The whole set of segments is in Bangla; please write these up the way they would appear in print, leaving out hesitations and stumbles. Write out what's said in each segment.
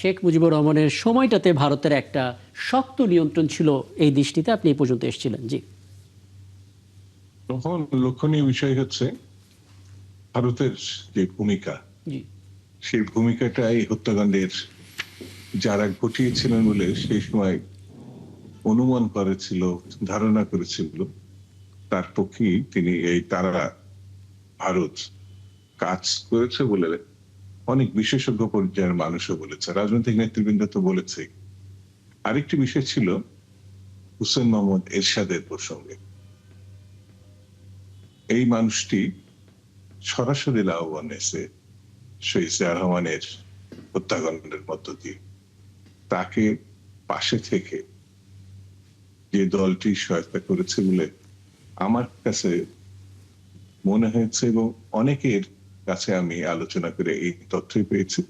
শেখ মুজিবুর রহমানের সময়টাতে ভারতের একটা শক্ত নিয়ন্ত্রণ ছিল এই দৃষ্টিতে আপনি এই পর্যন্ত এসেছিলেন। জি, তখন লক্ষণীয় বিষয় হচ্ছে ভারতের যে ভূমিকা, জি, সেই ভূমিকাটা এই হত্যাকাণ্ডের যারা ঘটিয়েছিলেন বলে সেই সময় অনুমান করেছিল, ধারণা করেছিল, তার পক্ষেই তারা ভারত কাজ করেছে বলে অনেক বিশেষজ্ঞ পর্যায়ের মানুষও বলেছে, রাজনৈতিক নেতৃবৃন্দ তো বলেছে। আরেকটি বিষয় ছিল হুসেন মোহাম্মদ এরশাদের প্রসঙ্গে। এই মানুষটি সরাসরি লাভবান হয়েছে শহীদ জিয়া রহমানের হত্যাকাণ্ডের মধ্য দিয়ে। তাকে পাশে থেকে যে দলটি সহায়তা করেছে বলে আমার কাছে মনে হয়েছে, এবং অনেকের কাছে আমি আলোচনা করে এই তথ্যই পেয়েছি,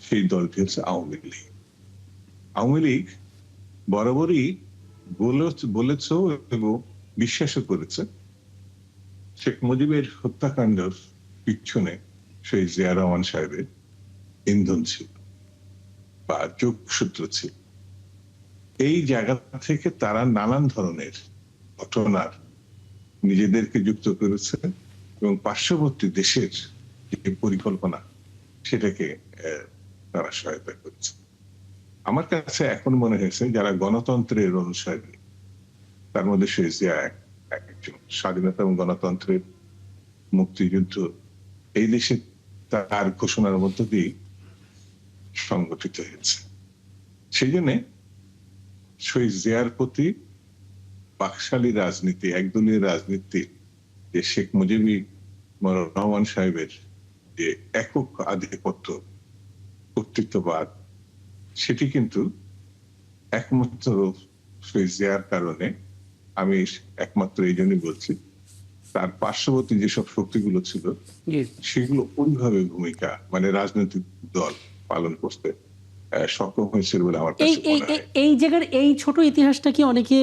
সেই দলটি হচ্ছে আওয়ামী লীগ। আওয়ামী লীগ বরাবরই বলেছ এবং বিশ্বাসও করেছে শেখ মুজিবের হত্যাকাণ্ডের পিছনে শহীদ জিয়া রহমান সাহেবের ইন্ধন ছিল বা যোগসূত্র ছিল। এই জায়গা থেকে তারা নানান ধরনের ঘটনার নিজেদেরকে যুক্ত করেছে এবং পার্শ্ববর্তী দেশের যে পরিকল্পনা সেটাকে তারা সহায়তা করেছে। আমার কাছে এখন মনে হয়েছে যারা গণতন্ত্রের অনুসারী, তার মধ্যে শহীদ জিয়া একজন, স্বাধীনতা এবং গণতন্ত্রের মুক্তিযুদ্ধ এই দেশে তার ঘোষণার মধ্য দিয়ে সংগঠিত হয়েছে। সেই জন্য শহীদ জিয়ার প্রতি বাকশালী রাজনীতি, একদলীয় রাজনীতি, যে শেখ মুজিবুর রহমান সাহেবের যে একক আধিপত্য, কর্তৃত্ববাদ, সেটি কিন্তু একমাত্র শহীদ জিয়ার কারণে, আমি একমাত্র এই জন্যই বলছি, তার পার্শ্ববর্তী যেসব শক্তিগুলো ছিল জি। সেগুলো ওইভাবে ভূমিকা রাজনৈতিক দল পালন করতে সক্ষম হয়েছিল বলে আমার এই কাছে এই মনে হয়। এই জায়গার এই ছোট ইতিহাসটা কি অনেকে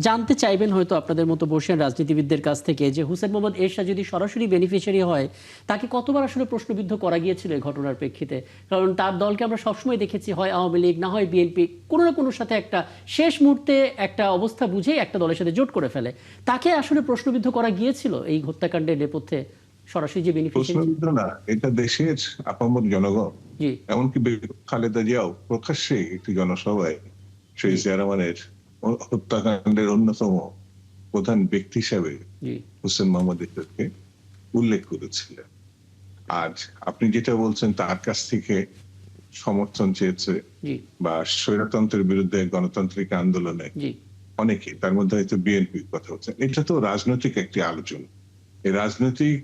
জানতে চাইবেন হয়তো আপনাদের মতো বসেন রাজনীতিবিদদের কাছ থেকে, যে হুসেন মোহাম্মদ এরশাদ যদি সরাসরি বেনিফিশিয়ারি হয়, তাকে কতবার আসলে প্রশ্নবিদ্ধ করা গিয়েছিল এই ঘটনার প্রেক্ষিতে? কারণ তার দলকে আমরা সবসময় দেখেছি হয় আওয়ামী লীগ, না হয় বিএনপি, কোনো না কোনো সাথে একটা শেষ মুহূর্তে একটা অবস্থা বুঝে একটা দলের সাথে জোট করে ফেলে। তাকে আসলে প্রশ্নবিদ্ধ করা গিয়েছিল এই হত্যাকাণ্ডের নেপথ্যে সরাসরি যে বেনিফিশিয়ারি? প্রশ্নবিদ্ধ না, এটা দেশের আপামর জনগণ, জি, এমনকি খালেদা জিয়াও প্রকাশ্যে একটি জনসভায় জি, শহীদ জিয়া রহমানের হত্যাকাণ্ডের অন্যতম প্রধান ব্যক্তি হিসাবে জি, হুসেন মোহাম্মদ এরশাদকে উল্লেখ করেছিলেন। আজ আপনি যেটা বলছেন তার কাছ থেকে সমর্থন চেয়েছে জি, বা স্বৈরতন্ত্রের বিরুদ্ধে গণতান্ত্রিক আন্দোলনে জি, অনেকে, তার মধ্যে হয়তো বিএনপির কথা হচ্ছে, এটা তো রাজনৈতিক একটি আলোচনা। এই রাজনৈতিক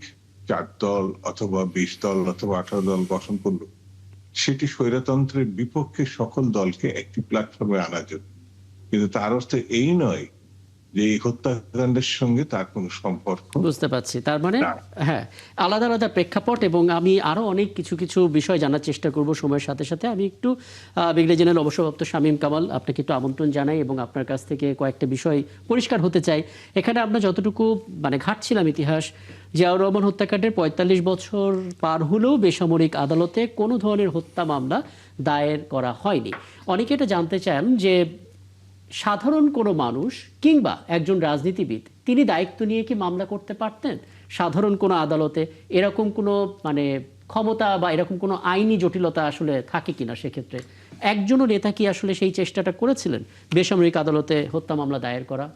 4 দল অথবা 20 দল অথবা 18 দল গঠন করলো, সেটি স্বৈরতন্ত্রের বিপক্ষে সকল দলকে একটি প্ল্যাটফর্মে আনার জন্য। কিন্তু তার অর্থ এই নয় যে এই হত্যাকাণ্ডের সঙ্গে তার কোনো সম্পর্ক বুঝতে পারছি। তার মানে না। হ্যাঁ, আলাদা আলাদা প্রেক্ষাপট, এবং আমি আরো অনেক কিছু কিছু বিষয় জানার চেষ্টা করব সময়ের সাথে সাথে। আমি একটু ব্রিগেডিয়ার জেনারেল অবসরপ্রাপ্ত শামীম কামাল, আপনাকে একটু আমন্ত্রণ জানাই এবং আপনার কাছ থেকে কয়েকটা বিষয় পরিষ্কার হতে চাই। এখানে আমরা যতটুকু ঘাটছিলাম ইতিহাস, জিয়াউর রহমান হত্যাকাণ্ডের ৪৫ বছর পার হলেও বেসামরিক আদালতে কোনো ধরনের হত্যা মামলা দায়ের করা হয়নি। অনেকে এটা জানতে চান যে সাধারণ কোনো মানুষ কিংবা একজন রাজনীতিবিদ তিনি দায়িত্ব নিয়ে কি মামলা করতে পারতেন সাধারণ কোনো আদালতে? এরকম কোনো ক্ষমতা বা এরকম কোনো আইনি জটিলতা আসলে থাকে কিনা সেক্ষেত্রে? একজনও নেতা কি আসলে সেই চেষ্টাটা করেছিলেন বেসামরিক আদালতে হত্যা মামলা দায়ের করা?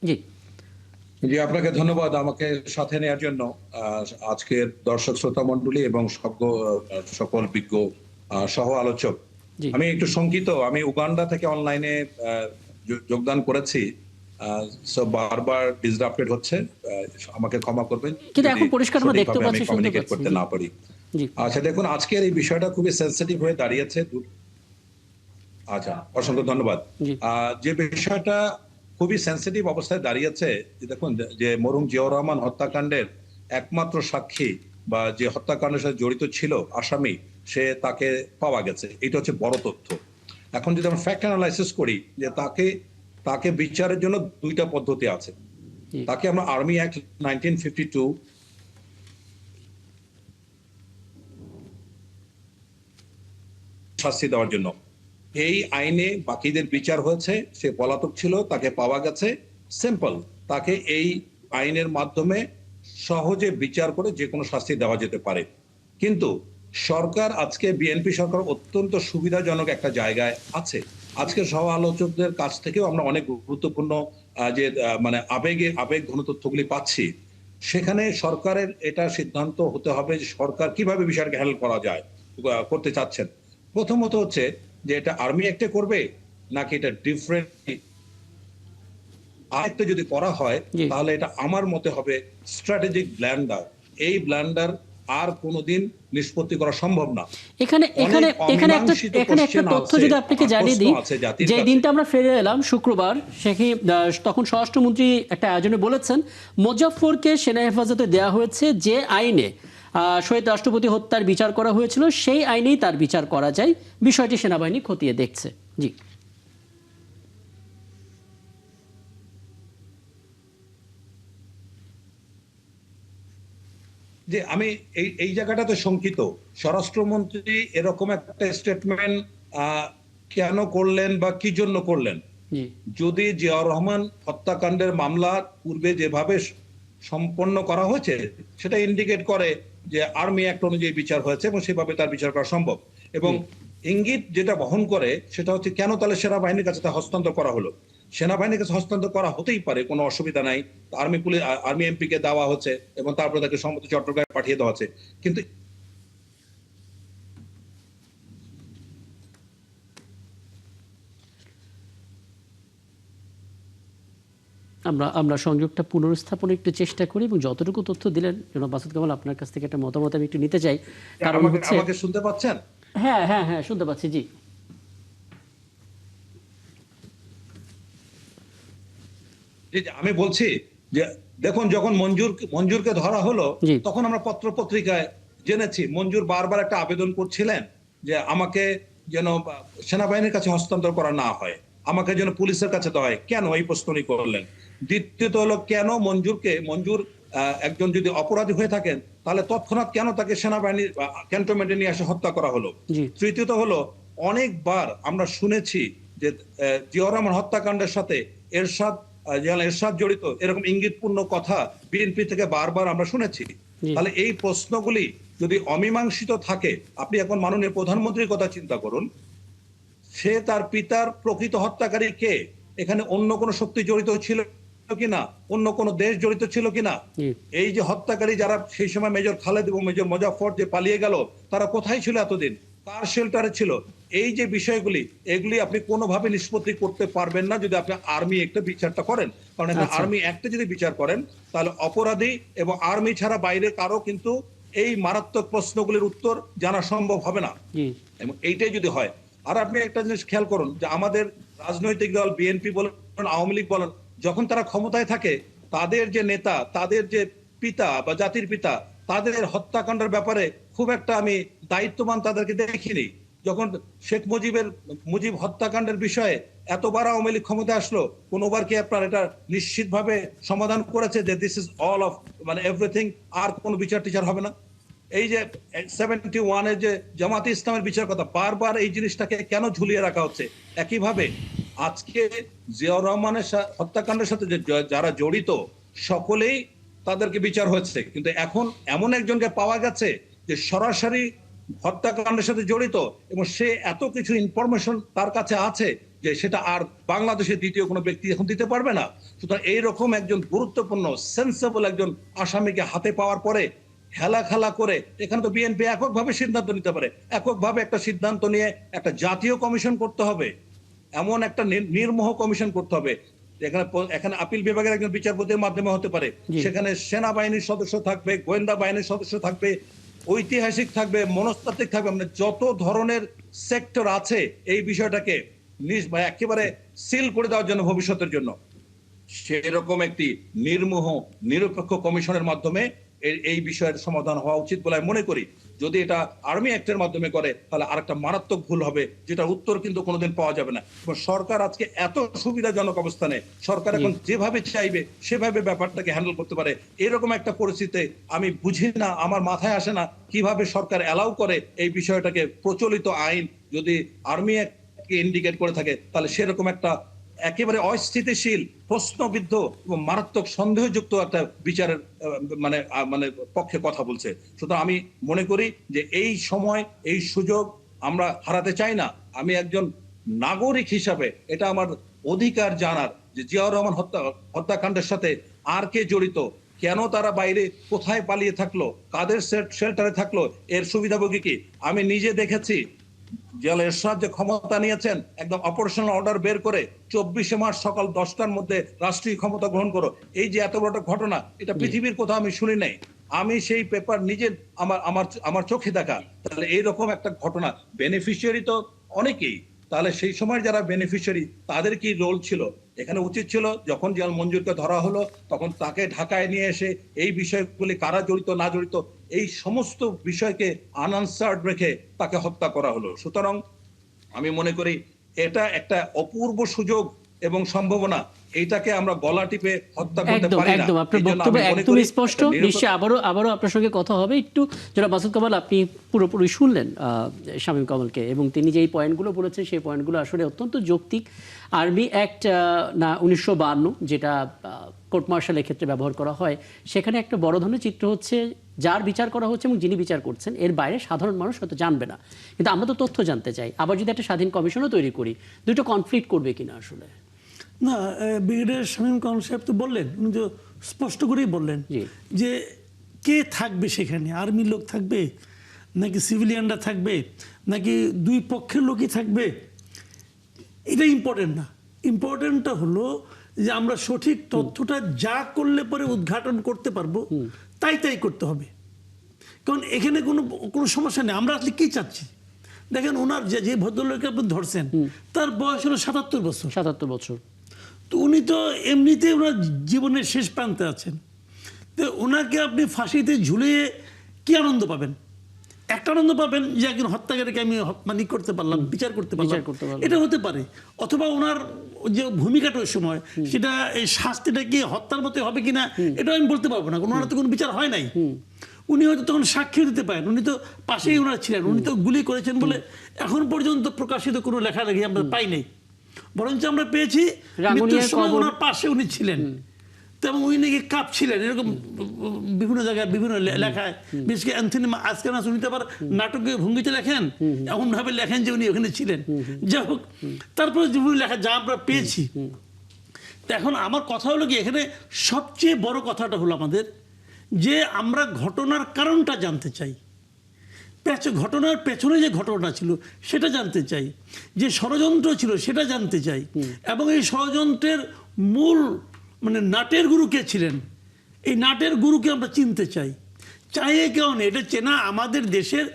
জি, জি, আপনাকে ধন্যবাদ আমাকে সাথে নেওয়ার জন্য। আজকের দর্শক শ্রোতা মণ্ডলী এবং সকল বিজ্ঞ সহ আলোচক, জি। আমি একটু শঙ্কিত। আমি উগান্ডা থেকে অনলাইনে যোগদান করেছি, বারবার ডিসরাপ্টেড হচ্ছে। আমাকে ক্ষমা করবেন কিন্তু যদি এখন পরিষ্কার আমরা দেখতে সঠিকভাবে আমি পাচ্ছি, শুনতে কমিউনিকেট পাচ্ছি। করতে জি, না পারি। জি, আচ্ছা, দেখুন, আজকের এই বিষয়টা খুবই সেন্সিটিভ হয়ে দাঁড়িয়েছে। আচ্ছা, অসংখ্য ধন্যবাদ। জি, যে বিষয়টা খুবই সেন্সিটিভ অবস্থায় দাঁড়িয়েছে, যে দেখুন, যে মরহুম জিয়াউর রহমান হত্যাকাণ্ডের একমাত্র সাক্ষী বা যে হত্যাকাণ্ডের সাথে জড়িত ছিল আসামি, তাকে পাওয়া গেছে। এটা হচ্ছে বড় তথ্য। এখন যদি আমরা ফ্যাক্ট অ্যানালাইসিস করি, যে তাকে বিচারের জন্য দুইটা পদ্ধতি আছে। জি, তাকে আমরা আর্মি অ্যাক্ট 1952 শাস্তি দেওয়ার জন্য। এই আইনে বাকিদের বিচার হয়েছে, সে পলাতক ছিল, তাকে পাওয়া গেছে, সিম্পল, তাকে এই আইনের মাধ্যমে সহজে বিচার করে যে কোনো শাস্তি দেওয়া যেতে পারে। কিন্তু সরকার আজকে, বিএনপি সরকার অত্যন্ত সুবিধাজনক একটা জায়গায় আছে। আজকে সহ আলোচকদের কাছ থেকেও আমরা অনেক গুরুত্বপূর্ণ যে মানে আবেগ ঘন তথ্যগুলি পাচ্ছি। সেখানে সরকারের এটা সিদ্ধান্ত হতে হবে যে সরকার কিভাবে বিষয়টাকে হ্যান্ডেল করা যায়, করতে চাচ্ছেন। প্রথমত হচ্ছে যে এটা আর্মি অ্যাক্টে করবে নাকি এটা ডিফারেন্ট আরেকটা যদি করা হয়, জি। তাহলে এটা আমার মতে হবে স্ট্র্যাটেজিক ব্ল্যান্ডার। এই ব্ল্যান্ডার আর কোনোদিন নিষ্পত্তি করা সম্ভব না। এখানে এখানে এখানে একটা এখানে একটা তথ্য যদি আপনাকে জানিয়ে দিই, যে দিনটা আমরা ফিরে এলাম শুক্রবার, সেখানে তখন স্বরাষ্ট্রমন্ত্রী একটা আয়োজনে বলেছেন মোজাফফরকে সেনা হেফাজতে দেওয়া হয়েছে যে আইনে শহীদ রাষ্ট্রপতি হত্যার বিচার করা হয়েছিল, সেই আইনেই তার বিচার করা যায়। বিষয়টি সেনাবাহিনী খতিয়ে দেখছে। জি। যে আমি এই জায়গাটাতে শঙ্কিত, স্বরাষ্ট্রমন্ত্রী এরকম একটা স্টেটমেন্ট কেন করলেন বা কি জন্য করলেন? জি। যদি জিয়াউর রহমান হত্যাকাণ্ডের মামলা পূর্বে যেভাবে সম্পন্ন করা হয়েছে সেটা ইন্ডিকেট করে যে আর্মি অ্যাক্ট অনুযায়ী বিচার হয়েছে এবং সেভাবে তার বিচার করা সম্ভব। এবং ইঙ্গিত যেটা বহন করে সেটা হচ্ছে কেন তাহলে সেনাবাহিনীর কাছে তা হস্তান্তর করা হলো। সেনাবাহিনীর কাছে হস্তান্তর করা হতেই পারে, কোনো অসুবিধা নাই। আর্মি এমপি কে দেওয়া হচ্ছে এবং তারপরে তাকে সম্মত চট্টগ্রামে পাঠিয়ে দেওয়া হচ্ছে। কিন্তু আমরা সংযোগটা পুনরস্থাপনের একটু চেষ্টা করি এবং যতটুকু তথ্য দিলেন জনাব মাসুদ কামাল, আপনার কাছ থেকে একটা মতামত আমি একটু নিতে চাই। কারণ হচ্ছে, আমাকে শুনতে পাচ্ছেন? হ্যাঁ হ্যাঁ হ্যাঁ, শুনতে পাচ্ছি। জি। আমি বলছি যে দেখুন, যখন মঞ্জুরকে ধরা হলো তখন আমরা পত্র পত্রিকায় জেনেছি মঞ্জুর বারবার একটা আবেদন করছিলেন যে আমাকে যেন সেনাবাহিনীর কাছে হস্তান্তর করা না হয়, আমাকে যেন পুলিশের কাছে দেওয়া হয়। কেন, এই প্রশ্নই করলেন। দ্বিতীয়ত হলো কেন মঞ্জুর একজন যদি অপরাধী হয়ে থাকেন তাহলে তৎক্ষণাৎ কেন তাকে সেনাবাহিনীর ক্যান্টনমেন্টে নিয়ে এসে হত্যা করা হলো। তৃতীয়ত হলো অনেকবার আমরা শুনেছি যে জিয়াউর রহমান হত্যাকাণ্ডের সাথে এরশাদ জড়িত, এরকম ইঙ্গিতপূর্ণ কথা বিএনপি থেকে বারবার আমরা শুনেছি। তাহলে এই প্রশ্নগুলি যদি অমীমাংসিত থাকে, আপনি এখন মাননীয় প্রধানমন্ত্রীর কথা চিন্তা করুন, সে তার পিতার প্রকৃত হত্যাকারী কে, এখানে অন্য কোনো শক্তি জড়িত ছিল কিনা, অন্য কোনো দেশ জড়িত ছিল কিনা, এই যে হত্যাকারী যারা সেই সময় মেজর খালেদ এবং মেজর মোজাফফর যে পালিয়ে গেল, তারা কোথায় ছিল এতদিন, কার শেল্টারে ছিল, এই যে বিষয়গুলি, এগুলি আপনি কোনোভাবে নিষ্পত্তি করতে পারবেন না যদি আপনি আর্মি একটা বিচারটা করেন। কারণ এখানে আর্মি একটা যদি বিচার করেন তাহলে অপরাধী এবং আর্মি ছাড়া বাইরে কারো কিন্তু এই মারাত্মক প্রশ্নগুলির উত্তর জানা সম্ভব হবে না। এবং এইটাই যদি হয়, আর আপনি একটা জিনিস খেয়াল করুন যে আমাদের রাজনৈতিক দল বিএনপি বলেন, আওয়ামী লীগ বলেন, যখন তারা ক্ষমতায় থাকে তাদের যে নেতা, তাদের যে পিতা বা জাতির পিতা, তাদের হত্যাকাণ্ডের ব্যাপারে খুব একটা আমি দায়িত্ববান তাদেরকে দেখিনি। যখন শেখ মুজিব হত্যাকাণ্ডের বিষয়ে এতবার আওয়ামী লীগ ক্ষমতায় আসলো, কোনোবার কি আপনার এটা নিশ্চিতভাবে সমাধান করেছে যে দিস ইজ অল অফ মানে এভরিথিং, আর কোনো বিচার টিচার হবে না? এই যে 71-এর যে জামাতে ইসলামের বিচার কথা, বারবার এই জিনিসটাকে কেন ঝুলিয়ে রাখা হচ্ছে? একইভাবে আজকে জিয়াউর রহমানের হত্যাকাণ্ডের সাথে যারা জড়িত সকলেই তাদেরকে বিচার হয়েছে, কিন্তু এখন এমন একজনকে পাওয়া গেছে যে সরাসরি হত্যাকাণ্ডের সাথে জড়িত এবং সে এত কিছু ইনফরমেশন তার কাছে আছে যে সেটা আর বাংলাদেশের দ্বিতীয় কোনো ব্যক্তি এখন দিতে পারবে না। সুতরাং এইরকম একজন গুরুত্বপূর্ণ সেন্সেবল একজন আসামিকে হাতে পাওয়ার পরে খেলা করে, এখানে তো বিএনপি এককভাবে সিদ্ধান্ত নিতে পারে, এককভাবে একটা সিদ্ধান্ত নিয়ে একটা জাতীয় কমিশন করতে হবে, এমন একটা নির্মোহ কমিশন করতে হবে। এখানে আপিল বিভাগের একজন বিচারপতির মাধ্যমে হতে পারে, সেখানে সেনাবাহিনীর সদস্য থাকবে, গোয়েন্দা বাহিনীর সদস্য থাকবে, ঐতিহাসিক থাকবে, মনস্তাত্ত্বিক থাকবে, মানে যত ধরনের সেক্টর আছে এই বিষয়টাকে একেবারে সিল করে দেওয়ার জন্য ভবিষ্যতের জন্য সেরকম একটি নির্মোহ নিরপেক্ষ কমিশনের মাধ্যমে এই বিষয়ের সমাধান হওয়া উচিত বলে আমি মনে করি। যদি এটা আর্মি অ্যাক্টের মাধ্যমে করে তাহলে আরেকটা মারাত্মক ভুল হবে, যেটা উত্তর কিন্তু কোনোদিন পাওয়া যাবে না। এবং সরকার আজকে এত সুবিধাজনক অবস্থানে, সরকার এখন যেভাবে চাইবে সেভাবে ব্যাপারটাকে হ্যান্ডেল করতে পারে। এরকম একটা পরিস্থিতিতে আমি বুঝি না, আমার মাথায় আসে না কিভাবে সরকার অ্যালাউ করে এই বিষয়টাকে। প্রচলিত আইন যদি আর্মি অ্যাক্টকে ইন্ডিকেট করে থাকে তাহলে সেরকম একটা একেবারে অস্থিতিশীল, প্রশ্নবিদ্ধ এবং মারাত্মক সন্দেহযুক্ত একটা বিচারের মানে মানে পক্ষে কথা বলছে। সুতরাং আমি মনে করি যে এই সময় এই সুযোগ আমরা হারাতে চাই না। আমি একজন নাগরিক হিসাবে এটা আমার অধিকার জানার যে জিয়াউর রহমান হত্যাকাণ্ডের সাথে আর কে জড়িত, কেন তারা বাইরে কোথায় পালিয়ে থাকলো, কাদের শেল্টারে থাকলো, এর সুবিধাভোগী কি। আমি নিজে দেখেছি জিয়াউল এরশাদ যে ক্ষমতা নিয়েছেন, একদম অপারেশনাল অর্ডার বের করে 24শে মার্চ সকাল 10টার মধ্যে রাষ্ট্রীয় ক্ষমতা গ্রহণ করো, এই যে এত বড় ঘটনা, এটা পৃথিবীর কোথাও আমি শুনি নাই। আমি সেই পেপার নিজে আমার চোখে দেখা। তাহলে এইরকম একটা ঘটনা, বেনিফিশিয়ারি তো অনেকেই, তাহলে সেই সময় যারা বেনিফিশিয়ারি তাদের কি রোল ছিল? এখানে উচিত ছিল যখন জিয়াউল মঞ্জুরকে ধরা হলো তখন তাকে ঢাকায় নিয়ে এসে এই বিষয়গুলি কারা জড়িত না জড়িত এই সমস্ত বিষয়কে আনআনসার্ড রেখে তাকে হত্যা করা হলো। সুতরাং আমি মনে করি এটা একটা অপূর্ব সুযোগ এবং সম্ভাবনা, এইটাকে আমরা গলা টিপে হত্যা করতে একদম পারি না। একদম আপনার বক্তব্য একদম স্পষ্ট। নিশ্চয়ই আবারও আপনার সঙ্গে কথা হবে। একটু যারা মাসুদ কামাল, আপনি পুরোপুরি শুনলেন শামীম কামালকে, এবং তিনি যে পয়েন্টগুলো বলেছেন সেই পয়েন্টগুলো আসলে অত্যন্ত যৌক্তিক। আর্মি অ্যাক্ট না 1952 যেটা কোর্ট মার্শালের ক্ষেত্রে ব্যবহার করা হয়, সেখানে একটা বড় ধরনের চিত্র হচ্ছে যার বিচার করা হচ্ছে এবং যিনি বিচার করছেন এর বাইরে সাধারণ মানুষ হয়তো জানবে না, কিন্তু আমরা তো তথ্য জানতে চাই। আবার যদি একটা স্বাধীন কমিশনও তৈরি করি, দুটো কনফ্লিক্ট করবে কিনা আসলে? না, ব্রিগেডিয়ার শামীম কামাল সাহেব তো বললেন, উনি তো স্পষ্ট করেই বললেন যে কে থাকবে সেখানে, আর্মির লোক থাকবে নাকি সিভিলিয়ানরা থাকবে নাকি দুই পক্ষের লোকই থাকবে, এটা ইম্পর্টেন্ট না। ইম্পর্টেন্টটা হলো যে আমরা সঠিক তথ্যটা যা করলে পরে উদ্ঘাটন করতে পারবো তাই করতে হবে। কারণ এখানে কোনো সমস্যা নেই। আমরা আসলে কি চাচ্ছি দেখেন, ওনার যে ভদ্রলোককে আপনি ধরছেন তার বয়স হলো 77 বছর। 77 বছর। তো উনি তো এমনিতে ওনার জীবনের শেষ প্রান্তে আছেন। তো ওনাকে আপনি ফাঁসিতে ঝুলিয়ে কি আনন্দ পাবেন? একটা আনন্দ পাবেন যে একজন হত্যাকারীকে আমি মানে করতে পারলাম, বিচার করতে পারলাম, এটা হতে পারে। অথবা ওনার যে ভূমিকাটা ওই সময়, সেটা এই শাস্তিটা কি হত্যার মতো হবে কিনা এটা আমি বলতে পারবো না, ওনার তো কোনো বিচার হয় নাই। উনি হয়তো তখন সাক্ষী দিতে পারেন, উনি তো পাশেই ওনার ছিলেন, উনি তো গুলি করেছেন বলে এখন পর্যন্ত প্রকাশিত কোনো লেখালেখি আমরা পাই নাই। বরঞ্চ আমরা পেয়েছি মৃত্যুর সময় ওনার পাশে উনি ছিলেন, এবং উনি নাকি কাঁপছিলেন, এরকম বিভিন্ন জায়গায় বিভিন্ন লেখায়, বিশেষ করে অ্যান্থনি আসকানাস উনি তো আবার নাটকীয় ভঙ্গিতে লেখেন, এমন ভাবে লেখেন যে উনি ওখানে ছিলেন। যাই হোক, তারপরে যেগুলো লেখা যা আমরা পেয়েছি। তো এখন আমার কথা হলো কি, এখানে সবচেয়ে বড় কথাটা হলো আমাদের যে আমরা ঘটনার কারণটা জানতে চাই, ঘটনার পেছনে যে ঘটনা ছিল সেটা জানতে চাই, যে ষড়যন্ত্র ছিল সেটা জানতে চাই, এবং এই ষড়যন্ত্রের মূল মানে নাটের গুরু কে ছিলেন, এই নাটের গুরুকে আমরা চিনতে চাই। চাইয়ে কেউ নেই, এটা চেনা আমাদের দেশের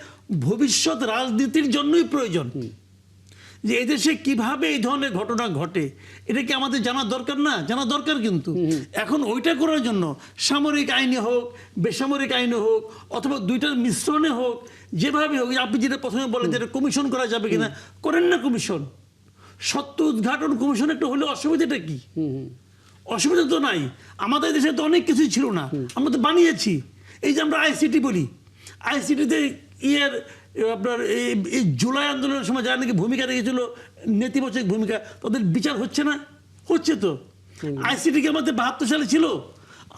ভবিষ্যৎ রাজনীতির জন্যই প্রয়োজন। যে এদেশে কিভাবে এই ধরনের ঘটনা ঘটে এটা কি আমাদের জানা দরকার না? জানা দরকার। কিন্তু এখন ওইটা করার জন্য সামরিক আইনে হোক, বেসামরিক আইনে হোক, অথবা দুইটার মিশ্রণে হোক, যেভাবে হোক, আপনি যেটা প্রথমে বলেন যে কমিশন করা যাবে কিনা, করেন না কমিশন। সত্য উদ্ঘাটন কমিশন একটা হলে অসুবিধাটা কি? অসুবিধা তো নাই। আমাদের দেশে তো অনেক কিছুই ছিল না, আমরা তো বানিয়েছি। এই যে আমরা আইসিটি বলি, আইসিটিতে আপনার এই জুলাই আন্দোলনের সময় যারা নাকি ভূমিকা রেখেছিল, নেতিবাচক ভূমিকা, তাদের বিচার হচ্ছে না? হচ্ছে তো। আইসিটি কি আমাদের 72 সালে ছিল?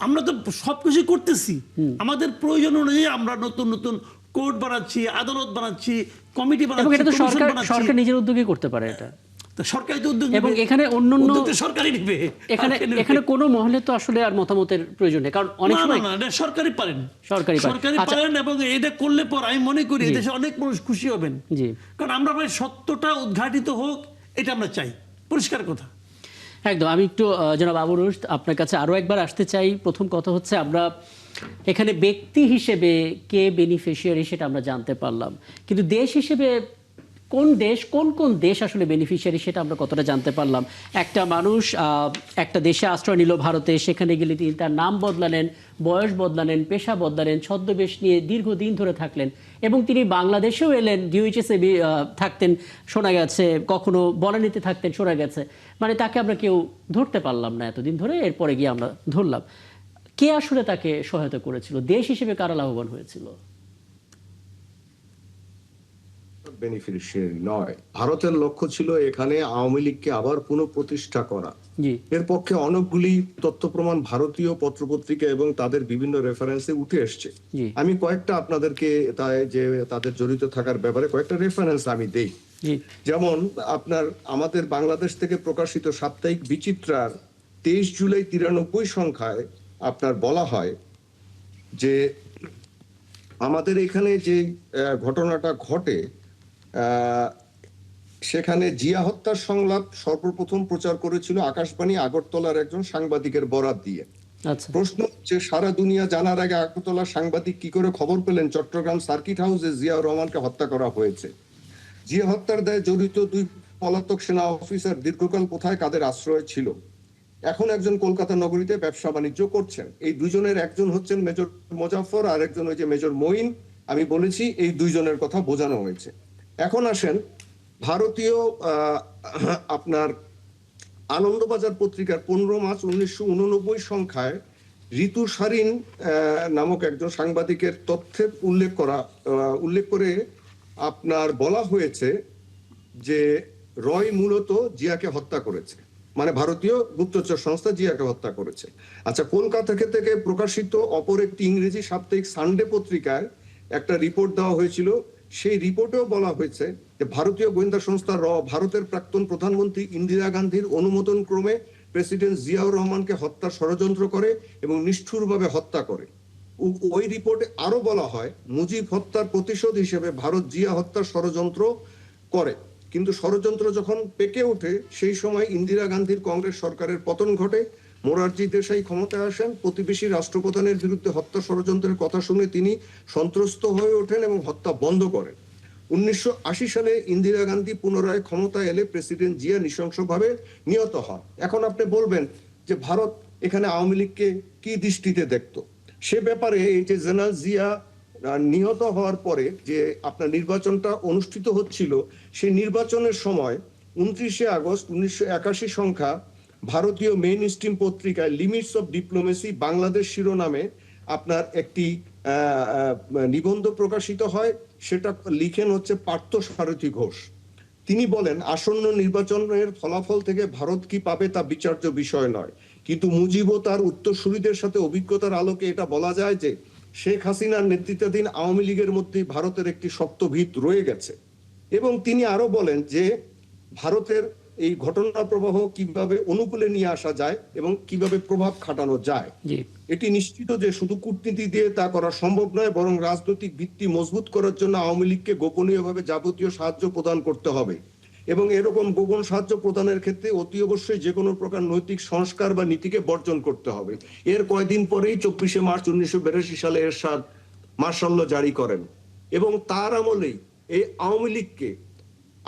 আমরা তো সবকিছু করতেছি। আমাদের প্রয়োজন অনুযায়ী আমরা নতুন নতুন কোর্ট বানাচ্ছি, আদালত বানাচ্ছি, কমিটি বানাচ্ছি। সরকার নিজের উদ্যোগে করতে পারে এটা। সরকারি তো উদ্যোগ, এবং এখানে অন্যান্য সরকারি নেবে। এখানে কোনো মহলে তো আসলে আর মতামতের প্রয়োজন নেই, কারণ অনেক সময় সরকারি পারেন, সরকারি পারেন। এবং এটা করলে পর আমি মনে করি দেশে অনেক মানুষ খুশি হবেন। কারণ আমরা ভাই সত্যটা উদ্ঘাটিত হোক, এটা আমরা চাই, পরিষ্কার কথা। একদম। আমি একটু জনাব আবু রুশদ আপনার কাছে আরো একবার আসতে চাই। প্রথম কথা হচ্ছে, আমরা এখানে ব্যক্তি হিসেবে কে বেনিফিশিয়ারি সেটা আমরা জানতে পারলাম, কিন্তু দেশ হিসেবে কোন দেশ কোন কোন দেশ আসলে বেনিফিশিয়ারি সেটা আমরা কতটা জানতে পারলাম। একটা মানুষ একটা দেশে আশ্রয় নিল ভারতে, সেখানে গেলে তিনি তার নাম বদলালেন, বয়স বদলালেন, পেশা বদলালেন, ছদ্মবেশ নিয়ে দীর্ঘদিন ধরে থাকলেন এবং তিনি বাংলাদেশেও এলেন, ডিওএইচএসে থাকতেন শোনা গেছে, কখনো বনানীতে থাকতেন শোনা গেছে। মানে তাকে আমরা কেউ ধরতে পারলাম না এতদিন ধরে, এরপরে গিয়ে আমরা ধরলাম। কে আসলে তাকে সহায়তা করেছিল, দেশ হিসেবে কারা লাভবান হয়েছিল? বেনিফিশিয়ারি নয়, ভারতের লক্ষ্য ছিল এখানে আওয়ামী লীগকে আবার পুনঃপ্রতিষ্ঠা করা। জি এর পক্ষে অনেকগুলি তথ্য প্রমাণ ভারতীয় পত্রপত্রিকা এবং তাদের বিভিন্ন রেফারেন্সে উঠে এসছে। জি আমি কয়েকটা আপনাদেরকে যে তাদের জড়িত থাকার ব্যাপারে কয়েকটা রেফারেন্স আমি দেই। জি যেমন আপনার আমাদের বাংলাদেশ থেকে প্রকাশিত সাপ্তাহিক বিচিত্রার 23 জুলাই 93 সংখ্যায় আপনার বলা হয় যে আমাদের এখানে যে ঘটনাটা ঘটে সেখানে জিয়া হত্যার সংলাপ সর্বপ্রথম প্রচার করেছিল আকাশবাণী আগরতলার একজন সাংবাদিকের বরাত দিয়ে। আচ্ছা প্রশ্ন হচ্ছে, সারা দুনিয়া জানার আগে আগরতলার সাংবাদিক কি করে খবর পেলেন চট্টগ্রাম সার্কিট হাউসে জিয়াউর রহমানকে হত্যা করা হয়েছে? জিয়া হত্যার দায়ে জড়িত 2 পলাতক সেনা অফিসার দীর্ঘকাল কোথায় কাদের আশ্রয় ছিল? এখন একজন কলকাতা নগরীতে ব্যবসা বাণিজ্য করছেন। এই দুজনের একজন হচ্ছেন মেজর মোজাফফর আর একজন হচ্ছে মেজর মঈন। আমি বলেছি এই দুইজনের কথা বোঝানো হয়েছে। এখন আসেন ভারতীয় আপনার আনন্দবাজার পত্রিকার 15 মার্চ 1989 সংখ্যায় ঋতু সারিন নামক একজন সাংবাদিকের তথ্যের উল্লেখ করে আপনার বলা হয়েছে যে রয় মূলত জিয়াকে হত্যা করেছে, মানে ভারতীয় গুপ্তচর সংস্থা জিয়াকে হত্যা করেছে। আচ্ছা, কলকাতা থেকে প্রকাশিত অপর একটি ইংরেজি সাপ্তাহিক সানডে পত্রিকায় একটা রিপোর্ট দেওয়া হয়েছিল। সেই রিপোর্টেও বলা হয়েছে যে ভারতীয় গোয়েন্দা সংস্থা ভারতের প্রাক্তন প্রধানমন্ত্রী ইন্দিরা গান্ধীর অনুমোদন ক্রমে প্রেসিডেন্ট জিয়াউর রহমানকে হত্যার ষড়যন্ত্র করে এবং নিষ্ঠুরভাবে হত্যা করে। ওই রিপোর্টে আরো বলা হয় মুজিব হত্যার প্রতিশোধ হিসেবে ভারত জিয়া হত্যার ষড়যন্ত্র করে, কিন্তু ষড়যন্ত্র যখন পেকে ওঠে সেই সময় ইন্দিরা গান্ধীর কংগ্রেস সরকারের পতন ঘটে, মোরারজি দেশাই ক্ষমতায় আসেন, প্রতিবেশী রাষ্ট্রপ্রধানের বিরুদ্ধে হত্যা ষড়যন্ত্রের কথা শুনে তিনি সন্ত্রস্ত হয়ে ওঠেন এবং হত্যা বন্ধ করেন। 1980 সালে ইন্দিরা গান্ধী পুনরায় ক্ষমতায় এলে প্রেসিডেন্ট জিয়া নৃশংসভাবে নিহত হন। এখন আপনি বলবেন যে ভারত এখানে আওয়ামী লীগকে কি দৃষ্টিতে দেখতো? সে ব্যাপারে এই যে জেনারেল জিয়া নিহত হওয়ার পরে যে আপনার নির্বাচনটা অনুষ্ঠিত হচ্ছিল, সেই নির্বাচনের সময় 29শে আগস্ট 1981 সংখ্যা ভারতীয় মেইন স্ট্রিম পত্রিকায় লিমিটস অফ ডিপ্লোমেসি বাংলাদেশ শিরোনামে আপনার একটি নিবন্ধ প্রকাশিত হয়। সেটা লিখেন হচ্ছে পার্থ সারথী ঘোষ। তিনি বলেন, আসন্ন নির্বাচনের ফলাফল থেকে ভারত কি পাবে তা বিচার্য বিষয় নয়, কিন্তু মুজিব ও তার উত্তরসূরিদের সাথে অভিজ্ঞতার আলোকে এটা বলা যায় যে শেখ হাসিনার নেতৃত্বাধীন আওয়ামী লীগের মধ্যে ভারতের একটি শক্ত ভিত রয়ে গেছে। এবং তিনি আরো বলেন যে ভারতের এই ঘটনা প্রবাহ কিভাবে অনুকূলে নিয়ে আসা যায় এবং কিভাবে প্রভাব খাটানো যায়। এটি নিশ্চিত যে শুধু কূটনীতি দিয়ে তা করা সম্ভব নয়, বরং রাজনৈতিক ভিত্তি মজবুত করার জন্য আওয়ামী লীগকে গোপনীয়ভাবে যাবতীয় সাহায্য প্রদান করতে হবে এবং এরকম গোপন সাহায্য প্রদানের ক্ষেত্রে অতি অবশ্যই যে কোনো প্রকার নৈতিক সংস্কার বা নীতিকে বর্জন করতে হবে। এর কয়েকদিন পরেই 24শে মার্চ 1982 সালে এরশাদ মার্শাল ল জারি করেন এবং তার আমলেই এই আওয়ামী লীগকে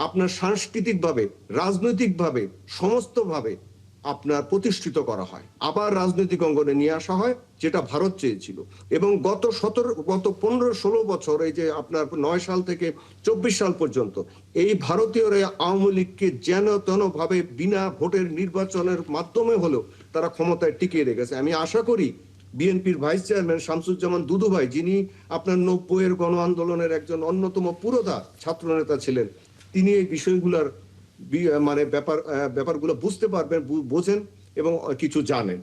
আপনার সাংস্কৃতিকভাবে, রাজনৈতিকভাবে, সমস্তভাবে আপনার প্রতিষ্ঠিত করা হয়, আবার রাজনৈতিক অঙ্গনে নিয়ে আসা হয়, যেটা ভারত চেয়েছিল। এবং গত 15-16 বছর, এই যে আপনার 9 সাল থেকে 24 সাল পর্যন্ত এই ভারতীয়রা আওয়ামী লীগকে যেন তেন ভাবে বিনা ভোটের নির্বাচনের মাধ্যমে হলেও তারা ক্ষমতায় টিকিয়ে রেখেছে। আমি আশা করি বিএনপির ভাইস চেয়ারম্যান শামসুজ্জামান দুদু ভাই, যিনি আপনার 90-এর গণ আন্দোলনের একজন অন্যতম পুরোধা ছাত্রনেতা ছিলেন, তিনি এই বিষয়গুলোর মানে ব্যাপারগুলো বুঝতে পারবেন, বোঝেন এবং কিছু জানেন।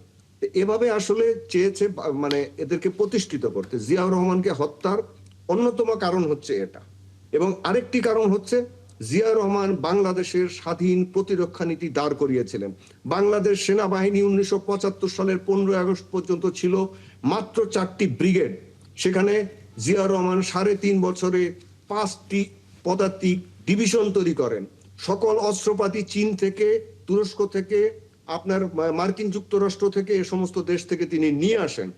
এভাবে আসলে চেয়েছে মানে এদেরকে প্রতিষ্ঠিত করতে। জিয়াউর রহমানকে হত্যার অন্যতম কারণ হচ্ছে এটা, এবং আরেকটি কারণ হচ্ছে জিয়াউর রহমান বাংলাদেশের স্বাধীন প্রতিরক্ষা নীতি দাঁড় করিয়েছিলেন। বাংলাদেশ সেনাবাহিনী 1975 সালের 15 আগস্ট পর্যন্ত ছিল মাত্র 4টি ব্রিগেড। সেখানে জিয়াউর রহমান 3.5 বছরে 5টি পদাতিক ডিভিশন তৈরি করেন। সকল অস্ত্রপাতি চীন থেকে, তুরস্ক থেকে, আপনার মার্কিন যুক্তরাষ্ট্র থেকে, এ সমস্ত দেশ থেকে তিনি নিয়ে আসেন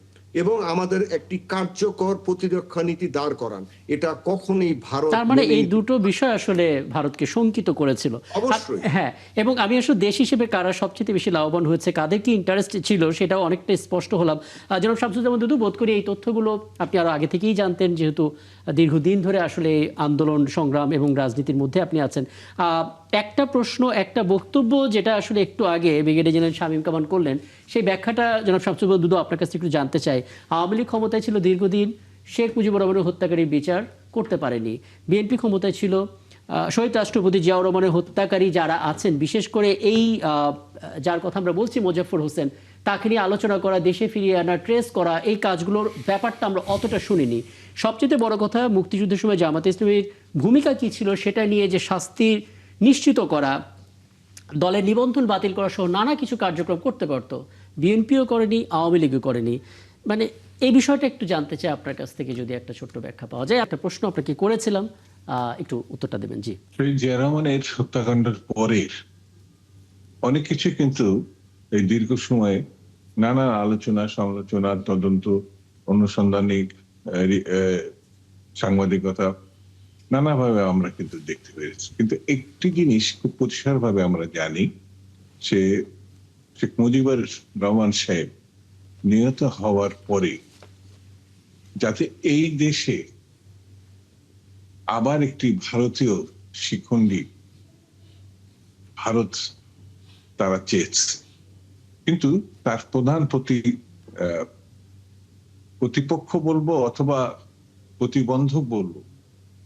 এবং আমাদের একটি কার্যকর প্রতিরক্ষা নীতি দাঁড় করান। এটা কখনোই ভারত তার মানে মেনে এই নিতে দুটো বিষয় আসলে ভারতকে শঙ্কিত করেছিল। অবশ্যই। হ্যাঁ, এবং আমি আসলে দেশ হিসেবে কারা সবচেয়ে বেশি লাভবান হয়েছে, কাদের কি ইন্টারেস্ট ছিল, সেটাও অনেকটা স্পষ্ট হলাম। জনাব শামসুজ্জামান দুদু, বোধ করি এই তথ্যগুলো আপনি আরো আগে থেকেই জানতেন, যেহেতু দীর্ঘদিন ধরে আসলে এই আন্দোলন সংগ্রাম এবং রাজনীতির মধ্যে আপনি আছেন। একটা প্রশ্ন, একটা বক্তব্য যেটা আসলে একটু আগে ব্রিগেডিয়ার জেনারেল শামীম কামাল করলেন, সেই ব্যাখ্যাটা জনাব শামসুজ্জামান দুদু আপনার কাছে একটু জানতে চাই। আওয়ামী লীগ ক্ষমতায় ছিল দীর্ঘদিন, শেখ মুজিবুর রহমানের হত্যাকারীর বিচার করতে পারেনি। বিএনপি ক্ষমতায় ছিল, শহীদ রাষ্ট্রপতি জিয়াউর রহমানের হত্যাকারী যারা আছেন, বিশেষ করে এই যার কথা আমরা বলছি মোজাফফর হোসেন, তাকে নিয়ে আলোচনা করা, দেশে ফিরিয়ে আনা, ট্রেস করা, এই কাজগুলোর ব্যাপারটা আমরা অতটা শুনিনি। সবচেয়ে বড় কথা, মুক্তিযুদ্ধের সময় জামাতে ইসলামীর ভূমিকা কী ছিল সেটা নিয়ে যে শাস্তি নিশ্চিত করা, দলের নিবন্ধন বাতিল করা সহ নানা কিছু কার্যক্রম করতে পারত, বিএনপিও করেনি, আওয়ামী লীগও করেনি। মানে এই বিষয়টা একটু জানতে চাই আপনার কাছ থেকে, যদি একটা ছোট্ট ব্যাখ্যা পাওয়া যায়। একটা প্রশ্ন আপনাকে করেছিলাম, একটু উত্তরটা দেবেন। জি। শহীদ জিয়া রহমানের হত্যাকাণ্ডের পরে অনেক কিছু কিন্তু এই দীর্ঘ সময়ে নানা আলোচনা, সমালোচনা, তদন্ত, অনুসন্ধানিক সাংবাদিকতা নানাভাবে আমরা কিন্তু দেখতে পেরেছি। কিন্তু একটি জিনিস খুব পরিষ্কারভাবে আমরা জানি, সে শেখ মুজিবুর রহমান সাহেব নিহত হওয়ার পরে যাতে এই দেশে আবার একটি ভারতীয় শিখণ্ডী ভারত তারা চেয়েছে, কিন্তু তার প্রধান প্রতিপক্ষ বলবো অথবা প্রতিবন্ধক বলবো,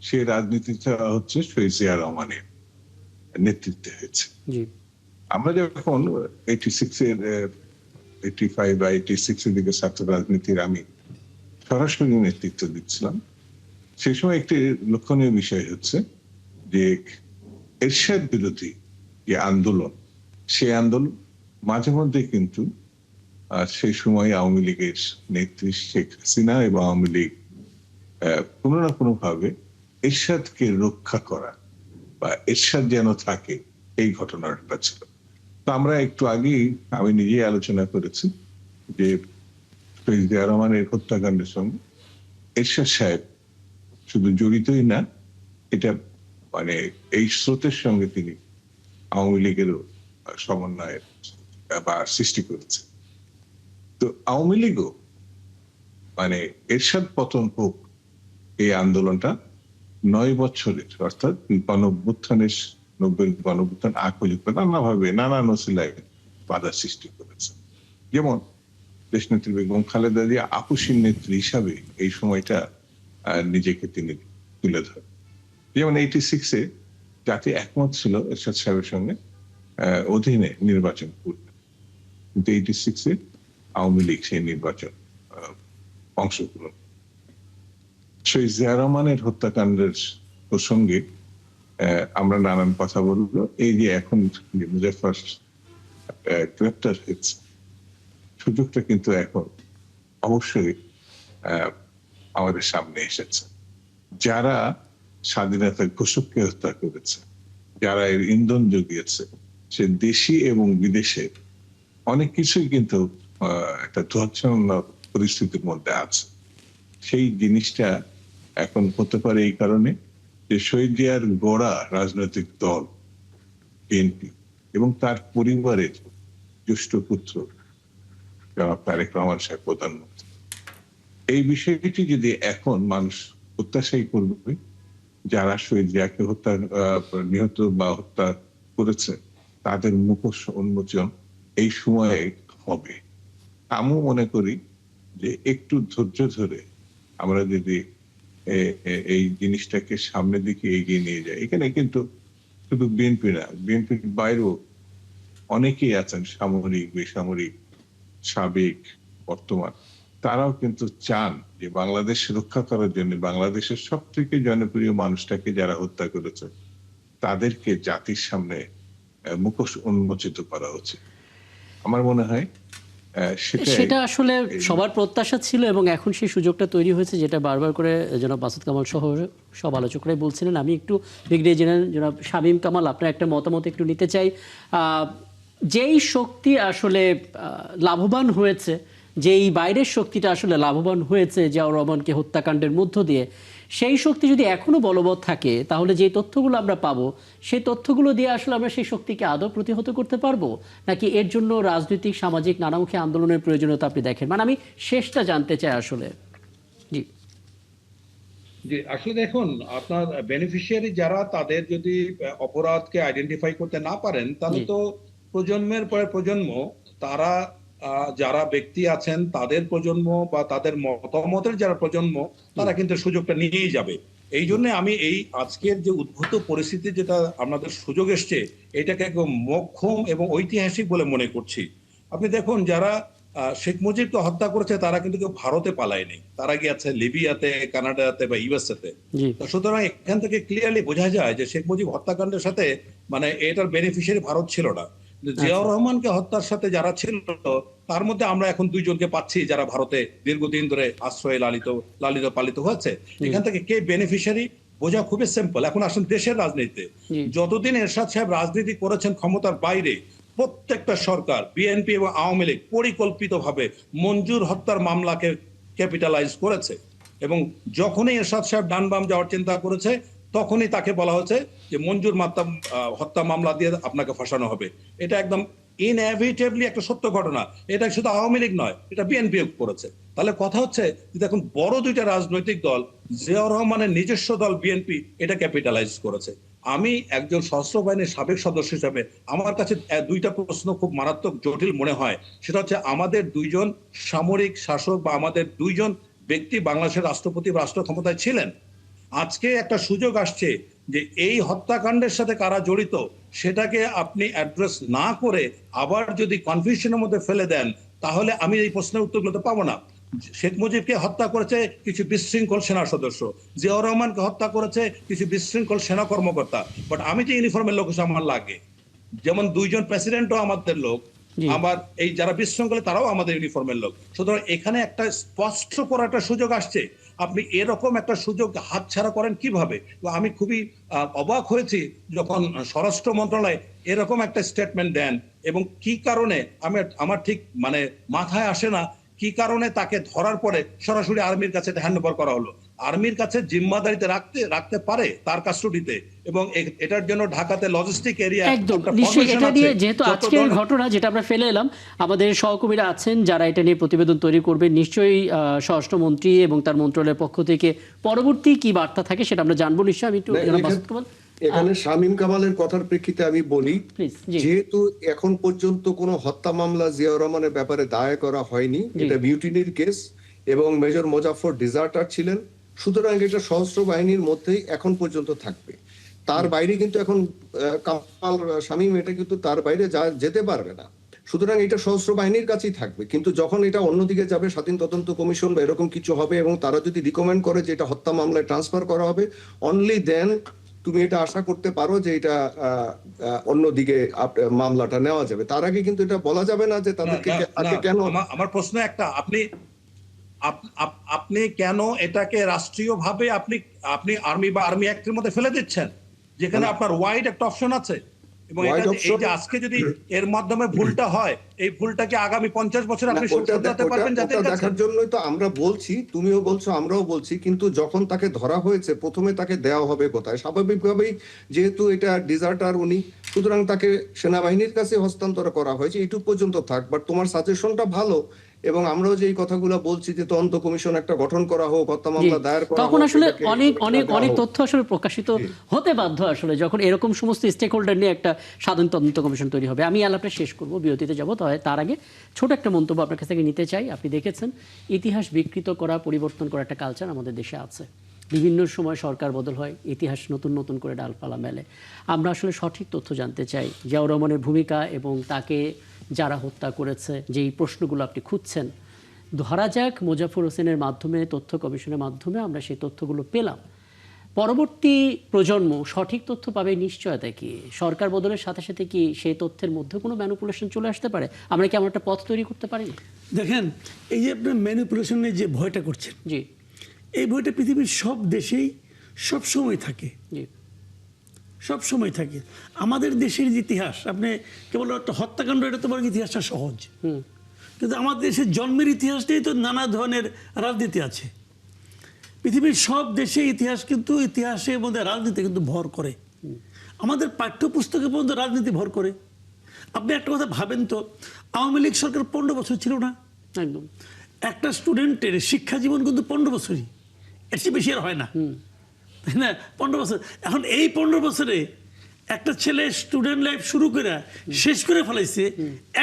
সে রাজনীতিটা হচ্ছে শহীদ জিয়া রহমানের নেতৃত্বে হয়েছে। জি। আমরা যখন 85 বা 86 এর দিকে ছাত্র রাজনীতির আমি সরাসরি নেতৃত্ব দিচ্ছিলাম, সেই সময় একটি লক্ষণীয় বিষয় হচ্ছে যে এরশাদ বিরোধী যে আন্দোলন, সেই আন্দোলন মাঝে মধ্যে কিন্তু সেই সময় আওয়ামী লীগের নেত্রী শেখ হাসিনা এবং আওয়ামী লীগ কোনো না কোনো ভাবে এরশাদকে রক্ষা করা বা এরশাদ যেন থাকে, এই ঘটনাটা ছিল। তো আমরা একটু আগেই আমি নিজেই আলোচনা করেছি যে শহীদ জিয়া রহমানের হত্যাকাণ্ডের সঙ্গে এরশাদ সাহেব শুধু জড়িতই না, এটা মানে এই স্রোতের সঙ্গে তিনি আওয়ামী লীগেরও সমন্বয়ের বা সৃষ্টি করেছে। তো আওয়ামী লীগও মানে এরশাদ পতন হোক, এই আন্দোলনটা 9 বছরের, অর্থাৎ গণঅভ্যুত্থানের 90 গণঅভ্যুত্থান আগ পর্যন্ত নানাভাবে নানা নসিলায় বাধা সৃষ্টি করেছে। যেমন দেশনেত্রী বেগম খালেদা জিয়া আপসীন নেত্রী হিসাবে এই সময়টা নিজেকে তিনি তুলে ধরেন। যেমন 86-এ জাতি একমত ছিল এরশাদ সাহেবের সঙ্গে অধীনে নির্বাচন করবে, কিন্তু 86-এ আওয়ামী লীগ সেই নির্বাচন অংশগ্রহণ। শহীদ জিয়া রহমানের হত্যাকাণ্ডের প্রসঙ্গে আমরা নানান কথা বলবো। এই যে এখন মুজাফফর গ্রেপ্তার হয়েছে, সুযোগটা কিন্তু এখন অবশ্যই আমাদের সামনে এসেছে। যারা স্বাধীনতা ঘোষককে হত্যা করেছে, যারা এর ইন্ধন জুগিয়েছে, সে দেশি এবং বিদেশে অনেক কিছুই কিন্তু একটা ধোঁয়াচ্ছন্ন পরিস্থিতির মধ্যে আছে। সেই জিনিসটা এখন হতে পারে এই কারণে যে শহীদ জিয়ার গড়া রাজনৈতিক দল বিএনপি এবং তার পরিবারের জ্যেষ্ঠ পুত্র জনাব তারেক রহমান সাহেব প্রধানমন্ত্রী, এই বিষয়টি যদি এখন মানুষ প্রত্যাশাই করবে, যারা শহীদ জিয়াকে নিহত বা হত্যা করেছে তাদের মুখোশ উন্মোচন এই সময়ে হবে। আমিও মনে করি যে একটু ধৈর্য ধরে আমরা যদি এই জিনিসটাকে সামনের দিকে এগিয়ে নিয়ে যাই, এখানে কিন্তু শুধু বিএনপি না, বিএনপির বাইরেও অনেকেই আছেন, সামরিক, বেসামরিক, সাবেক, বর্তমান, তারাও কিন্তু চান যে বাংলাদেশ রক্ষা করার জন্য বাংলাদেশের সব থেকে জনপ্রিয় মানুষটাকে যারা হত্যা করেছে তাদেরকে জাতির সামনে মুখোশ উন্মোচিত করা উচিত। আমার মনে হয় সেটা আসলে সবার প্রত্যাশা ছিল এবং এখন সেই সুযোগটা তৈরি হয়েছে, যেটা বারবার করে জনাব মাসুদ কামাল সহ সব আলোচকরাই বলছিলেন। আমি একটু ব্রিগেডিয়ার জেনারেল জনাব শামীম কামাল, আপনার একটা মতামত একটু নিতে চাই। যেই শক্তি আসলে লাভবান হয়েছে যে এই বাইরের শক্তিটা আসলে লাভবান হয়েছে জিয়াউর রহমানকে হত্যাকাণ্ডের মধ্য দিয়ে, সেই শক্তি যদি এখনো বলবৎ থাকে, তাহলে যে তথ্যগুলো আমরা পাবো সেই তথ্যগুলো দিয়ে আসলে আমরা সেই শক্তিকে আদৌ প্রতিহত করতে পারবো, নাকি এর জন্য রাজনৈতিক সামাজিক নানামুখী আন্দোলনের প্রয়োজনীয়তা আপনি দেখেন? মানে আমি শেষটা জানতে চাই আসলে। জি জি, আসলে দেখুন, আপনার বেনিফিশিয়ারি যারা, তাদের যদি অপরাধকে আইডেন্টিফাই করতে না পারেন, তাহলে জি। তো প্রজন্মের পরে প্রজন্ম তারা যারা ব্যক্তি আছেন তাদের প্রজন্ম বা তাদের মতামতের যারা প্রজন্ম, তারা কিন্তু সুযোগটা নিয়েই যাবে। এই জন্য আমি এই আজকের যে উদ্ভূত পরিস্থিতি, যেটা আমাদের সুযোগ এসছে, এটাকে একদম মোক্ষম এবং ঐতিহাসিক বলে মনে করছি। আপনি দেখুন, যারা শেখ মুজিবকে হত্যা করেছে তারা কিন্তু কেউ ভারতে পালায়নি, তারা গিয়েছে লিবিয়াতে, কানাডাতে বা ইউএসএতে। জি সুতরাং এখান থেকে ক্লিয়ারলি বোঝা যায় যে শেখ মুজিব হত্যাকাণ্ডের সাথে মানে এটার বেনিফিশিয়ারি ভারত ছিল না। কিন্তু জিয়াউর রহমানকে হত্যার সাথে যারা ছিল, তার মধ্যে আমরা এখন দুইজনকে পাচ্ছি যারা ভারতে দীর্ঘদিন ধরে আশ্রয়ে লালিত পালিত হয়েছে। এখান থেকে কে বেনিফিশিয়ারি বোঝা খুবই সিম্পল। এখন আসুন দেশের রাজনীতিতে। জি যতদিন এরশাদ সাহেব রাজনীতি করেছেন ক্ষমতার বাইরে, প্রত্যেকটা সরকার, বিএনপি এবং আওয়ামী লীগ, পরিকল্পিতভাবে মঞ্জুর হত্যার মামলাকে ক্যাপিটালাইজ করেছে। এবং যখনই এরশাদ সাহেব ডান বাম যাওয়ার চিন্তা করেছে, তখনই তাকে বলা হয়েছে যে মঞ্জুর হত্যা মামলা দিয়ে আপনাকে ফাঁসানো হবে। এটা একদম ইনএভিটেবলি একটা সত্য ঘটনা। এটা শুধু আওয়ামী লীগ নয়, এটা বিএনপিও করেছে। তাহলে কথা হচ্ছে যে দেখুন, বড় দুইটা রাজনৈতিক দল, জিয়াউর রহমানের নিজস্ব দল বিএনপি, এটা ক্যাপিটালাইজ করেছে। আমি একজন সশস্ত্র বাহিনীর সাবেক সদস্য হিসাবে আমার কাছে দুইটা প্রশ্ন খুব মারাত্মক জটিল মনে হয়। সেটা হচ্ছে, আমাদের দুইজন সামরিক শাসক বা আমাদের দুইজন ব্যক্তি বাংলাদেশের রাষ্ট্রপতি বা রাষ্ট্র ক্ষমতায় ছিলেন। আজকে একটা সুযোগ আসছে যে এই হত্যাকাণ্ডের সাথে কারা জড়িত সেটাকে আপনি অ্যাড্রেস না করে আবার যদি কনফিউশনের মধ্যে ফেলে দেন, তাহলে আমি এই প্রশ্নের উত্তরগুলো তো পাবো না। শেখ মুজিবকে হত্যা করেছে কিছু বিশৃঙ্খল সেনা সদস্য, জিয়াউর রহমানকে হত্যা করেছে কিছু বিশৃঙ্খল সেনা কর্মকর্তা। বাট আমি যে ইউনিফর্মের লোক আমার লাগে, যেমন দুইজন প্রেসিডেন্টও আমাদের লোক, জি আবার এই যারা বিশৃঙ্খলে তারাও আমাদের ইউনিফর্মের লোক। সুতরাং এখানে একটা স্পষ্ট করার একটা সুযোগ আসছে। আপনি এরকম একটা সুযোগ হাতছাড়া করেন কিভাবে? আমি খুবই অবাক হয়েছি যখন স্বরাষ্ট্র মন্ত্রণালয় এরকম একটা স্টেটমেন্ট দেন, এবং কি কারণে আমার ঠিক মানে মাথায় আসে না কি কারণে তাকে ধরার পরে সরাসরি আর্মির কাছে হ্যান্ডওভার করা হলো। আর্মির কাছে জিম্মাদারিতে রাখতে পারে তার কাস্টডিতে, এবং এটার জন্য ঢাকাতে লজিস্টিক এরিয়া একদম নিশ্চয়ই। এটা নিয়ে যেহেতু আজকের ঘটনা যেটা আমরা ফেলে এলাম, আমাদের সহকর্মীরা আছেন যারা এটা নিয়ে প্রতিবেদন তৈরি করবে। নিশ্চয়ই স্বরাষ্ট্রমন্ত্রী এবং তার মন্ত্রণালয়ের পক্ষ থেকে পরবর্তী কি বার্তা থাকে সেটা আমরা জানবো নিশ্চয়ই। আমি একটু এখানে শামীম কামালের কথার প্রেক্ষিতে আমি বলি, প্লিজ। জি যেহেতু এখন পর্যন্ত কোনো হত্যা মামলা জিয়াউর রহমানের ব্যাপারে দায়ের করা হয়নি, এটা মিউটিনির কেস এবং মেজর মোজাফফর ডিজার্টার ছিলেন, সুতরাং এটা সশস্ত্র বাহিনীর মধ্যেই এখন পর্যন্ত থাকবে। তার বাইরে কিন্তু এখন কামাল শামীম, এটা কিন্তু তার বাইরে যেতে পারবে না। সুতরাং এটা সশস্ত্র বাহিনীর কাছেই থাকবে। কিন্তু যখন এটা অন্যদিকে যাবে, স্বাধীন তদন্ত কমিশন বা এরকম কিছু হবে, এবং তারা যদি রিকমেন্ড করে যে এটা হত্যা মামলায় ট্রান্সফার করা হবে, অনলি দেন তুমি এটা আশা করতে পারো যে এটা অন্যদিকে মামলাটা নেওয়া যাবে। তার আগে কিন্তু এটা বলা যাবে না যে তাদেরকে কেন। আমার প্রশ্ন একটা, আপনি কেন এটাকে রাষ্ট্রীয়ভাবে আপনি আর্মি বা আর্মি অ্যাক্টের মধ্যে ফেলে দিচ্ছেন, যেখানে আপনার ওয়াইড একটা অপশন আছে? এবং এই যে আজকে যদি এর মাধ্যমে ভুলটা হয়, এই ভুলটাকে আগামী 50 বছর আপনি শুধরাতে পারবেন জাতির কাছে? দেখার জন্যই তো আমরা বলছি, তুমিও বলছো আমরাও বলছি, কিন্তু যখন তাকে ধরা হয়েছে প্রথমে তাকে দেওয়া হবে কোথায়? স্বাভাবিকভাবেই যেহেতু এটা ডিজার্টার উনি, সুতরাং তাকে সেনাবাহিনীর কাছে হস্তান্তর করা হয়েছে, এইটুকু পর্যন্ত থাক। বাট তোমার সাজেশনটা ভালো, এবং আমরাও যে এই কথাগুলো বলছি যে তদন্ত কমিশন একটা গঠন করা হোক, হত্যা মামলা দায়ের করা হোক, তখন আসলে অনেক অনেক অনেক তথ্য আসলে প্রকাশিত হতে বাধ্য আসলে যখন এরকম সমস্ত স্টেক হোল্ডার নিয়ে একটা স্বাধীন তদন্ত কমিশন তৈরি হবে। আমি আলাপটা শেষ করব, বিরতিতে যাব। তার আগে ছোট একটা মন্তব্য আপনার কাছ থেকে নিতে চাই। আপনি দেখেছেন ইতিহাস বিকৃত করা, পরিবর্তন করা একটা কালচার আমাদের দেশে আছে। বিভিন্ন সময় সরকার বদল হয়, ইতিহাস নতুন নতুন করে ডালপালা মেলে। আমরা আসলে সঠিক তথ্য জানতে চাই। জিয়াউর রহমানের ভূমিকা এবং তাকে যারা হত্যা করেছে, যেই প্রশ্নগুলো আপনি খুঁজছেন, ধরা যাক মোজাফফর হোসেনের মাধ্যমে, তথ্য কমিশনের মাধ্যমে আমরা সেই তথ্যগুলো পেলাম। পরবর্তী প্রজন্ম সঠিক তথ্য পাবে নিশ্চয়তা কি? সরকার বদলের সাথে সাথে কি সেই তথ্যের মধ্যে কোনো ম্যানিপুলেশন চলে আসতে পারে? আমরা কি এমন একটা পথ তৈরি করতে পারি? দেখেন, এই যে আপনি ম্যানিপুলেশনের যে ভয়টা করছেন, জি এই ভয়টা পৃথিবীর সব দেশেই সবসময় থাকে, জি সব সময় থাকে। আমাদের দেশের যে ইতিহাস, আপনি কেবল একটা হত্যাকাণ্ড, এটা তোমার ইতিহাসটা সহজ, কিন্তু আমাদের দেশের জন্মের ইতিহাসটাই তো নানা ধরনের রাজনীতি আছে। পৃথিবীর সব দেশে ইতিহাস কিন্তু ইতিহাসের মধ্যে রাজনীতি কিন্তু ভর করে। আমাদের পাঠ্যপুস্তকে পর্যন্ত রাজনীতি ভর করে। আপনি একটা কথা ভাবেন তো, আওয়ামী লীগ সরকার 15 বছর ছিল না? একদম। একটা স্টুডেন্টের শিক্ষা জীবন কিন্তু 15 বছরই, এর চেয়ে বেশি আর হয় না, তাই না? 15 বছর। এখন এই 15 বছরে একটা ছেলে স্টুডেন্ট লাইফ শুরু করে শেষ করে ফেলাইছে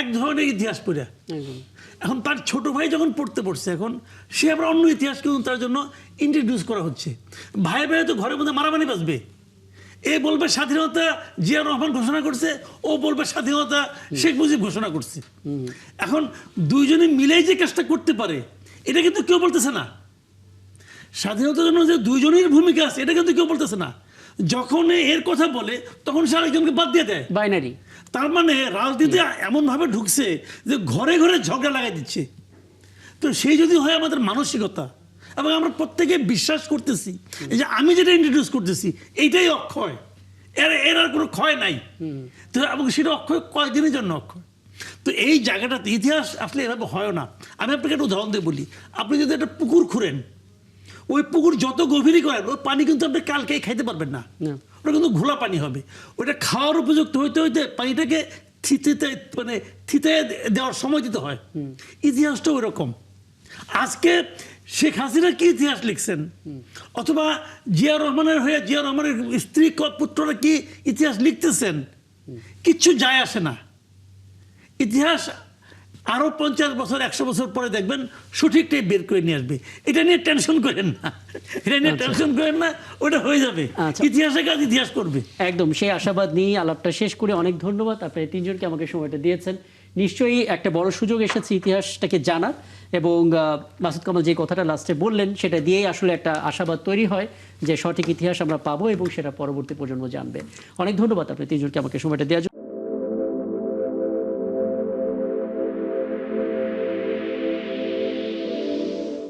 এক ধরনের ইতিহাস পড়ে। একদম। এখন তার ছোট ভাই যখন পড়ছে, এখন সে আবার অন্য ইতিহাস কিন্তু তার জন্য ইন্ট্রোডিউস করা হচ্ছে। ভাই ভাই তো ঘরের মধ্যে মারামারি বাজবে। এ বলবে স্বাধীনতা জিয়া রহমান ঘোষণা করছে, ও বলবে স্বাধীনতা শেখ মুজিব ঘোষণা করছে। এখন দুইজনে মিলেই যে কাজটা করতে পারে এটা কিন্তু কেউ বলতেছে না। স্বাধীনতার জন্য যে দুইজনের ভূমিকা আছে এটা কিন্তু কেউ বলতেছে না। যখন এর কথা বলে তখন সে আরেকজনকে বাদ দিয়ে দেয়। বাইনারি। তার মানে রাজনীতি এমনভাবে ঢুকছে যে ঘরে ঘরে ঝগড়া লাগাই দিচ্ছে। তো সেই যদি হয় আমাদের মানসিকতা, এবং আমরা প্রত্যেকে বিশ্বাস করতেছি যে আমি যেটা ইন্ট্রোডিউস করতেছি এইটাই অক্ষয়, এর আর কোনো ক্ষয় নাই। তো এবং সেটা অক্ষয় কয়েকদিনের জন্য অক্ষয়। তো এই জায়গাটাতে ইতিহাস আসলে এভাবে হয় না। আমি আপনাকে একটা উদাহরণ দিয়ে বলি, আপনি যদি একটা পুকুর খুঁড়েন, ওই পুকুর যত গভীরই করেন ওই পানি কিন্তু আপনি কালকেই খাইতে পারবেন না, ওটা কিন্তু ঘোলা পানি হবে। ওটা খাওয়ার উপযুক্ত হইতে হইতে পানিটাকে থিতে দেওয়ার সময় দিতে হয়। ইতিহাসটা ওই রকম। আজকে শেখ হাসিনা কি ইতিহাস লিখছেন, অথবা জিয়া রহমানের হয়ে জিয়া রহমানের স্ত্রী পুত্ররা কি ইতিহাস লিখতেছেন, কিচ্ছু যায় আসে না। ইতিহাস আরো 50 বছর 100 বছর পরে দেখবেন সঠিকটাই বের করে নিয়ে আসবে। এটা নিয়ে টেনশন করেন না, এটা নিয়ে টেনশন করেন না, ওটা হয়ে যাবে। ইতিহাসের কাজ ইতিহাস করবে। একদম সেই আশাবাদ নিয়ে আলাপটা শেষ করে অনেক ধন্যবাদ। আপনারা তিনজনকে আমাকে সময়টা দিয়েছেন। নিশ্চয়ই একটা বড় সুযোগ এসেছে ইতিহাসটাকে জানার, এবং মাসুদ কামাল যে কথাটা লাস্টে বললেন সেটা দিয়েই আসলে একটা আশাবাদ তৈরি হয় যে সঠিক ইতিহাস আমরা পাবো এবং সেটা পরবর্তী প্রজন্ম জানবে। অনেক ধন্যবাদ আপনারা তিনজনকে আমাকে সময়টা দেওয়ার জন্য।